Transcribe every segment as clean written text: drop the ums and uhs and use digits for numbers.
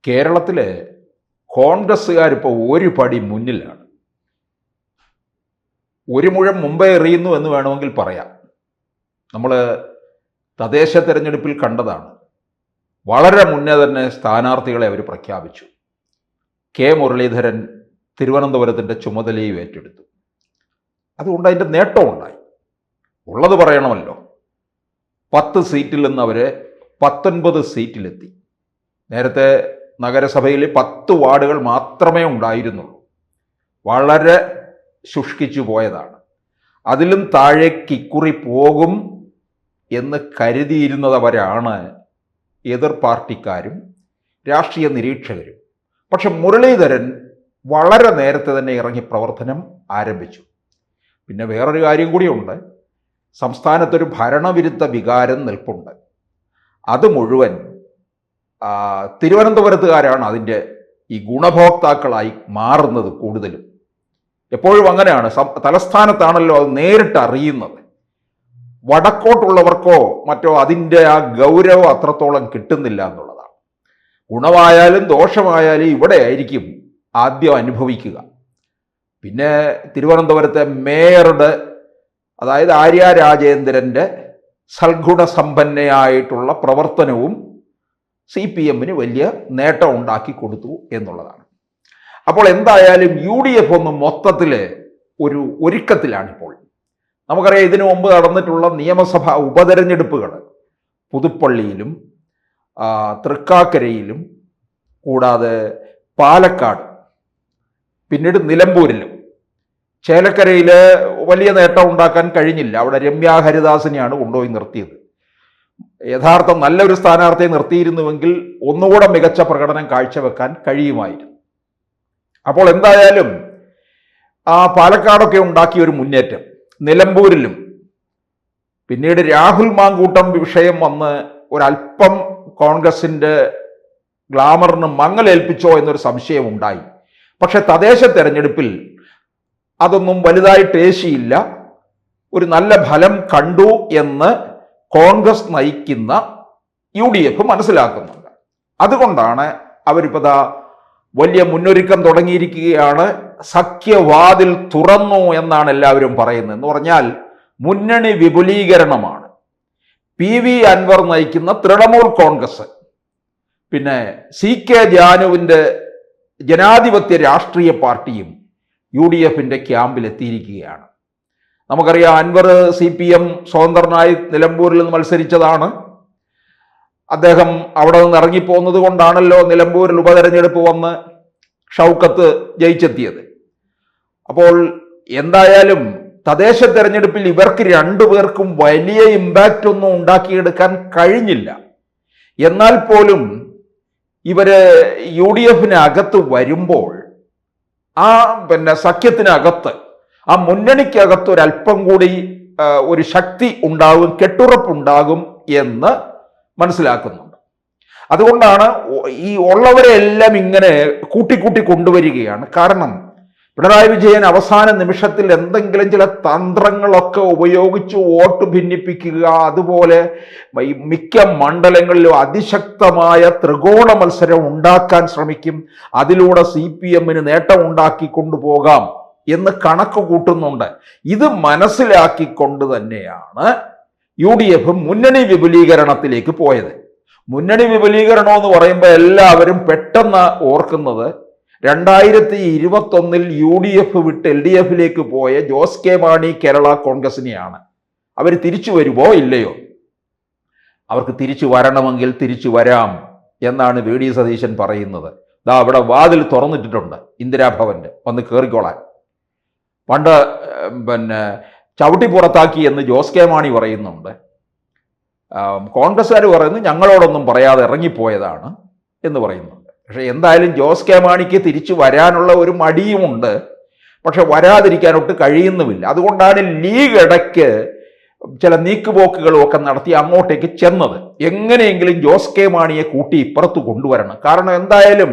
കേരളത്തിലെ കോൺഗ്രസ്സുകാരിപ്പോൾ ഒരു പടി മുന്നിലാണ്. ഒരു മുഴം മുമ്പേ എറിയുന്നു എന്ന് വേണമെങ്കിൽ പറയാം. നമ്മൾ തദ്ദേശ തെരഞ്ഞെടുപ്പിൽ കണ്ടതാണ്. വളരെ മുന്നേ തന്നെ സ്ഥാനാർത്ഥികളെ അവർ പ്രഖ്യാപിച്ചു. കെ മുരളീധരൻ തിരുവനന്തപുരത്തിൻ്റെ ചുമതലയും ഏറ്റെടുത്തു. അതുകൊണ്ട് അതിൻ്റെ നേട്ടമുണ്ടായി. ഉള്ളത് പറയണമല്ലോ. 10 സീറ്റിൽ നിന്ന് അവർ 19 സീറ്റിലെത്തി. നേരത്തെ നഗരസഭയിൽ 10 വാർഡുകൾ മാത്രമേ ഉണ്ടായിരുന്നുള്ളൂ. വളരെ ശുഷ്കിച്ചു പോയതാണ്. അതിലും താഴേക്ക് ഇക്കുറി പോകും എന്ന് കരുതിയിരുന്നവരാണ് എതിർ പാർട്ടിക്കാരും രാഷ്ട്രീയ നിരീക്ഷകരും. പക്ഷെ മുരളീധരൻ വളരെ നേരത്തെ തന്നെ ഇറങ്ങി പ്രവർത്തനം ആരംഭിച്ചു. പിന്നെ വേറൊരു കാര്യം കൂടിയുണ്ട്. സംസ്ഥാനത്തൊരു ഭരണവിരുദ്ധ വികാരം നിൽപ്പുണ്ട്. അത് മുഴുവൻ തിരുവനന്തപുരത്തുകാരാണ് അതിൻ്റെ ഈ ഗുണഭോക്താക്കളായി മാറുന്നത് കൂടുതലും. എപ്പോഴും അങ്ങനെയാണ്. തലസ്ഥാനത്താണല്ലോ അത് നേരിട്ട് അറിയുന്നത്. വടക്കോട്ടുള്ളവർക്കോ മറ്റോ അതിൻ്റെ ആ ഗൗരവം അത്രത്തോളം കിട്ടുന്നില്ല എന്നുള്ളതാണ്. ഗുണമായാലും ദോഷമായാലും ഇവിടെ ആയിരിക്കും ആദ്യം അനുഭവിക്കുക. പിന്നെ തിരുവനന്തപുരത്തെ മേയറുടെ, അതായത് ആര്യ രാജേന്ദ്രൻ്റെ സൽഗുണസമ്പന്നയായിട്ടുള്ള പ്രവർത്തനവും CPM-ന് വലിയ നേട്ടം ഉണ്ടാക്കി കൊടുത്തു എന്നുള്ളതാണ്. അപ്പോൾ എന്തായാലും UDF ഒന്ന് മൊത്തത്തിൽ ഒരു ഒരുക്കത്തിലാണിപ്പോൾ. നമുക്കറിയാം, ഇതിനു മുമ്പ് നടന്നിട്ടുള്ള നിയമസഭാ ഉപതെരഞ്ഞെടുപ്പുകൾ പുതുപ്പള്ളിയിലും തൃക്കാക്കരയിലും കൂടാതെ പാലക്കാട്, പിന്നീട് നിലമ്പൂരിലും, ചേലക്കരയിൽ വലിയ നേട്ടം ഉണ്ടാക്കാൻ കഴിഞ്ഞില്ല. അവിടെ രമ്യ ഹരിദാസിനെയാണ് കൊണ്ടുപോയി നിർത്തിയത്. യഥാർത്ഥം നല്ലൊരു സ്ഥാനാർത്ഥിയെ നിർത്തിയിരുന്നുവെങ്കിൽ ഒന്നുകൂടെ മികച്ച പ്രകടനം കാഴ്ചവെക്കാൻ കഴിയുമായിരുന്നു. അപ്പോൾ എന്തായാലും പാലക്കാടൊക്കെ ഉണ്ടാക്കിയ ഒരു മുന്നേറ്റം, നിലമ്പൂരിലും പിന്നീട് രാഹുൽ മാങ്കൂട്ടം വിഷയം വന്ന് ഒരല്പം കോൺഗ്രസിൻ്റെ ഗ്ലാമറിന് മങ്ങലേൽപ്പിച്ചോ എന്നൊരു സംശയം ഉണ്ടായി. പക്ഷെ തദ്ദേശ തെരഞ്ഞെടുപ്പിൽ അതൊന്നും വലുതായിട്ട് ഏശിയില്ല. ഒരു നല്ല ഫലം കണ്ടു എന്ന് കോൺഗ്രസ് നയിക്കുന്ന UDF മനസ്സിലാക്കുന്നുണ്ട്. അതുകൊണ്ടാണ് അവരിപ്പോൾ വലിയ മുന്നൊരുക്കം തുടങ്ങിയിരിക്കുകയാണ്. സഖ്യവാതിൽ തുറന്നു എന്നാണ് എല്ലാവരും പറയുന്നത്. എന്ന് പറഞ്ഞാൽ മുന്നണി വിപുലീകരണമാണ്. PV അൻവർ നയിക്കുന്ന തൃണമൂൽ കോൺഗ്രസ്, പിന്നെ CK ജാനുവിൻ്റെ ജനാധിപത്യ രാഷ്ട്രീയ പാർട്ടിയും UDF-ന്റെ ക്യാമ്പിലെത്തിയിരിക്കുകയാണ്. നമുക്കറിയാം, അൻവർ CPM സ്വതന്ത്രനായി നിലമ്പൂരിൽ നിന്ന് മത്സരിച്ചതാണ്. അദ്ദേഹം അവിടെ നിന്ന് ഇറങ്ങിപ്പോകുന്നത് കൊണ്ടാണല്ലോ നിലമ്പൂരിൽ ഉപതെരഞ്ഞെടുപ്പ് വന്ന് ഷൗക്കത്ത് ജയിച്ചെത്തിയത്. അപ്പോൾ എന്തായാലും തദ്ദേശ തെരഞ്ഞെടുപ്പിൽ ഇവർക്ക് രണ്ടുപേർക്കും വലിയ ഇമ്പാക്റ്റ് ഒന്നും ഉണ്ടാക്കിയെടുക്കാൻ കഴിഞ്ഞില്ല. എന്നാൽ പോലും ഇവര് UDF-നകത്ത് വരുമ്പോൾ സഖ്യത്തിനകത്ത്, ആ മുന്നണിക്കകത്ത് ഒരല്പം കൂടി ഒരു ശക്തി ഉണ്ടാകും, കെട്ടുറപ്പുണ്ടാകും എന്ന് മനസ്സിലാക്കുന്നുണ്ട്. അതുകൊണ്ടാണ് ഈ ഉള്ളവരെ എല്ലാം ഇങ്ങനെ കൂട്ടിക്കൂട്ടി കൊണ്ടുവരികയാണ്. കാരണം പിണറായി വിജയൻ അവസാന നിമിഷത്തിൽ എന്തെങ്കിലും ചില തന്ത്രങ്ങളൊക്കെ ഉപയോഗിച്ച് വോട്ട് ഭിന്നിപ്പിക്കുക, അതുപോലെ മിക്ക മണ്ഡലങ്ങളിലും അതിശക്തമായ ത്രികോണ മത്സരം ഉണ്ടാക്കാൻ ശ്രമിക്കും. അതിലൂടെ CPM-ന് നേട്ടം ഉണ്ടാക്കി കൊണ്ടുപോകാം എന്ന് കണക്ക് കൂട്ടുന്നുണ്ട്. ഇത് മനസ്സിലാക്കിക്കൊണ്ട് തന്നെയാണ് UDF മുന്നണി വിപുലീകരണത്തിലേക്ക് പോയത്. മുന്നണി വിപുലീകരണം എന്ന് പറയുമ്പോൾ എല്ലാവരും പെട്ടെന്ന് ഓർക്കുന്നത് 2021 UDF വിട്ട് LDF-ലേക്ക് പോയ ജോസ് കെ മാണി കേരള കോൺഗ്രസിനെയാണ്. അവർ തിരിച്ചു വരുമോ ഇല്ലയോ? അവർക്ക് തിരിച്ചു വരണമെങ്കിൽ തിരിച്ചു വരാം എന്നാണ് VD സതീശൻ പറയുന്നത്. അവിടെ വാതിൽ തുറന്നിട്ടിട്ടുണ്ട് ഇന്ദിരാഭവൻ്റെ, വന്ന് കയറിക്കോളാൻ. പണ്ട് ചവിട്ടി പുറത്താക്കി എന്ന് ജോസ് കെ മാണി പറയുന്നുണ്ട്. കോൺഗ്രസ്സുകാർ പറയുന്നത് ഞങ്ങളോടൊന്നും പറയാതെ ഇറങ്ങിപ്പോയതാണ് എന്ന് പറയുന്നുണ്ട്. പക്ഷെ എന്തായാലും ജോസ് കെ മാണിക്ക് തിരിച്ചു വരാനുള്ള ഒരു മടിയുമുണ്ട്. പക്ഷെ വരാതിരിക്കാനൊട്ട് കഴിയുന്നുമില്ല. അതുകൊണ്ടാണ് ലീഗ് ഇടയ്ക്ക് ചില നീക്കുപോക്കുകളും ഒക്കെ നടത്തി അങ്ങോട്ടേക്ക് ചെന്നത്. എങ്ങനെയെങ്കിലും ജോസ് കെ മാണിയെ കൂട്ടി ഇപ്പുറത്ത് കൊണ്ടുവരണം. കാരണം എന്തായാലും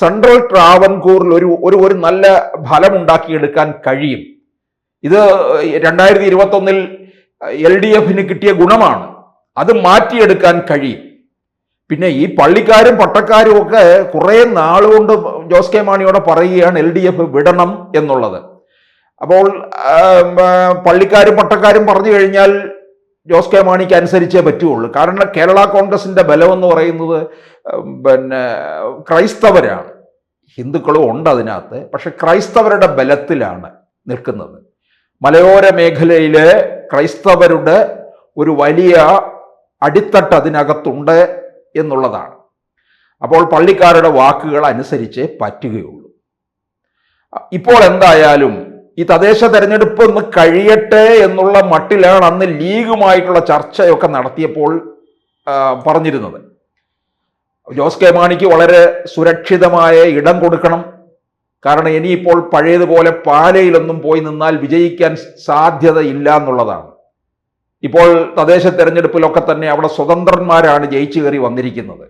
സെൻട്രൽ ട്രാവൻകൂറിൽ ഒരു നല്ല ഫലം ഉണ്ടാക്കിയെടുക്കാൻ കഴിയും. ഇത് 2021 LDF-ന് കിട്ടിയ ഗുണമാണ്. അത് മാറ്റിയെടുക്കാൻ കഴിയും. പിന്നെ ഈ പള്ളിക്കാരും പട്ടക്കാരും ഒക്കെ കുറേ നാളുകൊണ്ട് ജോസ് കെ മാണിയോട് പറയുകയാണ് LDF വിടണം എന്നുള്ളത്. അപ്പോൾ പള്ളിക്കാരും പട്ടക്കാരും പറഞ്ഞു കഴിഞ്ഞാൽ ജോസ് കെ മാണിക്ക് അനുസരിച്ചേ പറ്റുള്ളൂ. കാരണം കേരള കോൺഗ്രസിന്റെ ബലം എന്ന് പറയുന്നത് ക്രൈസ്തവരാണ്. ഹിന്ദുക്കളും ഉണ്ട് അതിനകത്ത്, പക്ഷെ ക്രൈസ്തവരുടെ ബലത്തിലാണ് നിൽക്കുന്നത്. മലയോര മേഖലയിലെ ക്രൈസ്തവരുടെ ഒരു വലിയ അടിത്തട്ട് അതിനകത്തുണ്ട് എന്നുള്ളതാണ്. അപ്പോൾ പള്ളിക്കാരുടെ വാക്കുകൾ അനുസരിച്ചേ പറ്റുകയുള്ളൂ. ഇപ്പോൾ എന്തായാലും ഈ തദ്ദേശ തെരഞ്ഞെടുപ്പ് ഒന്ന് കഴിയട്ടെ എന്നുള്ള മട്ടിലാണ് അന്ന് ലീഗുമായിട്ടുള്ള ചർച്ചയൊക്കെ നടത്തിയപ്പോൾ പറഞ്ഞിരുന്നത്. ജോസ് കെ മാണിക്ക് വളരെ സുരക്ഷിതമായ ഇടം കൊടുക്കണം. കാരണം ഇനിയിപ്പോൾ പഴയതുപോലെ പാലയിലൊന്നും പോയി നിന്നാൽ വിജയിക്കാൻ സാധ്യതയില്ല എന്നുള്ളതാണ്. ഇപ്പോൾ തദ്ദേശ തെരഞ്ഞെടുപ്പിലൊക്കെ തന്നെ അവിടെ സ്വതന്ത്രന്മാരാണ് ജയിച്ചു കയറി വന്നിരിക്കുന്നത്.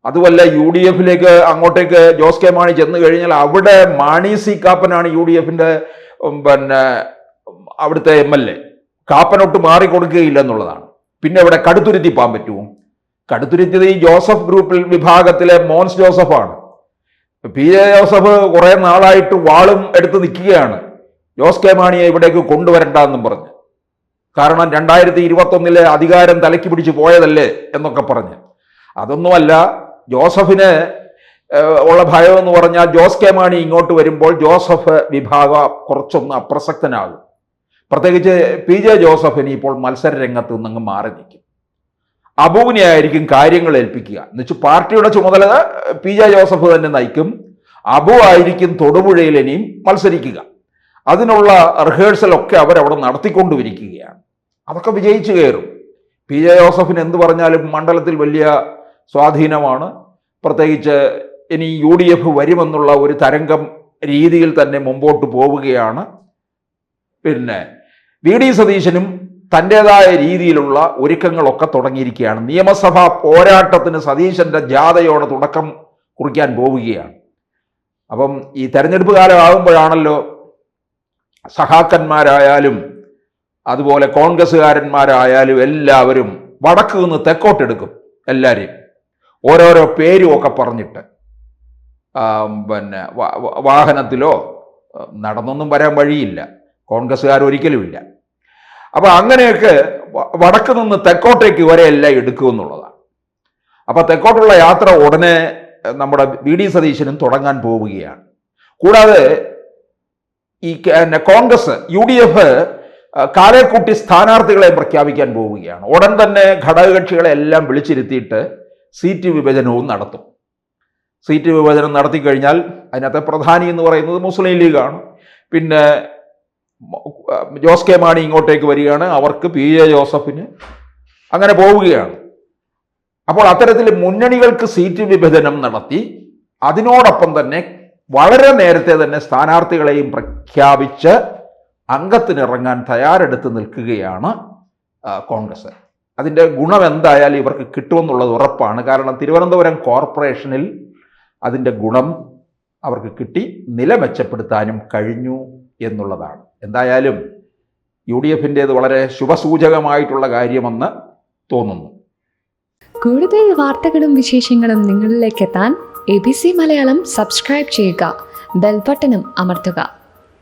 അതുമല്ല UDFിലേക്ക് അങ്ങോട്ടേക്ക് ജോസ് കെ മാണി ചെന്ന് കഴിഞ്ഞാൽ അവിടെ മാണി സി കാപ്പനാണ് UDFിൻ്റെ അവിടുത്തെ MLA. കാപ്പനൊട്ട് മാറിക്കൊടുക്കുകയില്ല എന്നുള്ളതാണ്. പിന്നെ ഇവിടെ കടുത്തുരുത്തി പോകാൻ പറ്റുമോ? കടുത്തുരുത്തി ജോസഫ് ഗ്രൂപ്പിൽ വിഭാഗത്തിലെ മോൻസ് ജോസഫാണ്. PJ ജോസഫ് കുറെ നാളായിട്ട് വാളും എടുത്ത് നിൽക്കുകയാണ് ജോസ് കെ മാണിയെ ഇവിടേക്ക് കൊണ്ടുവരണ്ട എന്നും പറഞ്ഞ്. കാരണം 2021 അധികാരം തലയ്ക്ക് പിടിച്ച് പോയതല്ലേ എന്നൊക്കെ പറഞ്ഞ്. അതൊന്നുമല്ല, ജോസഫിന് ഉള്ള ഭയം എന്ന് പറഞ്ഞാൽ ജോസ് കെ മാണി ഇങ്ങോട്ട് വരുമ്പോൾ ജോസഫ് വിഭാഗം കുറച്ചൊന്ന് അപ്രസക്തനാകും. പ്രത്യേകിച്ച് PJ ജോസഫിന് ഇപ്പോൾ മത്സര രംഗത്ത് നിന്നങ്ങ് മാറി നിൽക്കും. അബുവിനെ ആയിരിക്കും കാര്യങ്ങൾ ഏൽപ്പിക്കുക. എന്നുവെച്ചാൽ പാർട്ടിയുടെ ചുമതല PJ ജോസഫ് തന്നെ നയിക്കും. അബു ആയിരിക്കും തൊടുപുഴയിൽ ഇനിയും മത്സരിക്കുക. അതിനുള്ള റിഹേഴ്സലൊക്കെ അവരവിടെ നടത്തിക്കൊണ്ടുവരിക്കുകയാണ്. അതൊക്കെ വിജയിച്ചു കയറും. PJ ജോസഫിന് എന്ത് പറഞ്ഞാലും മണ്ഡലത്തിൽ വലിയ സ്വാധീനമാണ്. പ്രത്യേകിച്ച് ഇനി UDF വരുമെന്നുള്ള ഒരു തരംഗം രീതിയിൽ തന്നെ മുമ്പോട്ട് പോവുകയാണ്. പിന്നെ VD സതീശനും തൻ്റെതായ രീതിയിലുള്ള ഒരുക്കങ്ങളൊക്കെ തുടങ്ങിയിരിക്കുകയാണ്. നിയമസഭാ പോരാട്ടത്തിന് സതീശൻ്റെ ജാഥയോടെ തുടക്കം കുറിക്കാൻ പോവുകയാണ്. അപ്പം ഈ തെരഞ്ഞെടുപ്പ് കാലമാകുമ്പോഴാണല്ലോ സഹാക്കന്മാരായാലും അതുപോലെ കോൺഗ്രസ്സുകാരന്മാരായാലും എല്ലാവരും വടക്ക് നിന്ന് തെക്കോട്ടെടുക്കും. എല്ലാവരെയും ഓരോരോ പേരും ഒക്കെ പറഞ്ഞിട്ട് വാഹനത്തിലോ നടന്നൊന്നും വരാൻ വഴിയില്ല, കോൺഗ്രസ്സുകാർ ഒരിക്കലുമില്ല. അപ്പം അങ്ങനെയൊക്കെ വടക്ക് നിന്ന് തെക്കോട്ടേക്ക് വരെ എല്ലാം എടുക്കുമെന്നുള്ളതാണ്. അപ്പം തെക്കോട്ടുള്ള യാത്ര ഉടനെ നമ്മുടെ VD സതീശനും തുടങ്ങാൻ പോവുകയാണ്. കൂടാതെ ഈ കോൺഗ്രസ് UDF കാലേക്കൂട്ടി സ്ഥാനാർത്ഥികളെ പ്രഖ്യാപിക്കാൻ പോവുകയാണ്. ഉടൻ തന്നെ ഘടകകക്ഷികളെ എല്ലാം വിളിച്ചിരുത്തിയിട്ട് സീറ്റ് വിഭജനവും നടത്തും. സീറ്റ് വിഭജനം നടത്തി കഴിഞ്ഞാൽ അതിനകത്തെ പ്രധാനി എന്ന് പറയുന്നത് മുസ്ലിം ലീഗാണ്. പിന്നെ ജോസ് കെ മാണി ഇങ്ങോട്ടേക്ക് വരികയാണ്, അവർക്ക് PJ ജോസഫിന്, അങ്ങനെ പോവുകയാണ്. അപ്പോൾ അത്തരത്തിൽ മുന്നണികൾക്ക് സീറ്റ് വിഭജനം നടത്തി അതിനോടൊപ്പം തന്നെ വളരെ നേരത്തെ തന്നെ സ്ഥാനാർത്ഥികളെയും പ്രഖ്യാപിച്ച് അംഗത്തിനിറങ്ങാൻ തയ്യാറെടുത്ത് നിൽക്കുകയാണ് കോൺഗ്രസ്. അതിൻ്റെ ഗുണം എന്തായാലും ഇവർക്ക് കിട്ടുമെന്നുള്ളത് ഉറപ്പാണ്. കാരണം തിരുവനന്തപുരം കോർപ്പറേഷനിൽ അതിൻ്റെ ഗുണം അവർക്ക് കിട്ടി, നില മെച്ചപ്പെടുത്താനും കഴിഞ്ഞു എന്നുള്ളതാണ്. എന്തായാലും UDFിൻ്റേത് വളരെ ശുഭസൂചകമായിട്ടുള്ള കാര്യമെന്ന് തോന്നുന്നു. കൂടുതൽ വാർത്തകളും വിശേഷങ്ങളും നിങ്ങളിലേക്ക് എത്താൻ ABC മലയാളം സബ്സ്ക്രൈബ് ചെയ്യുക, ബെൽ ബട്ടണും അമർത്തുക.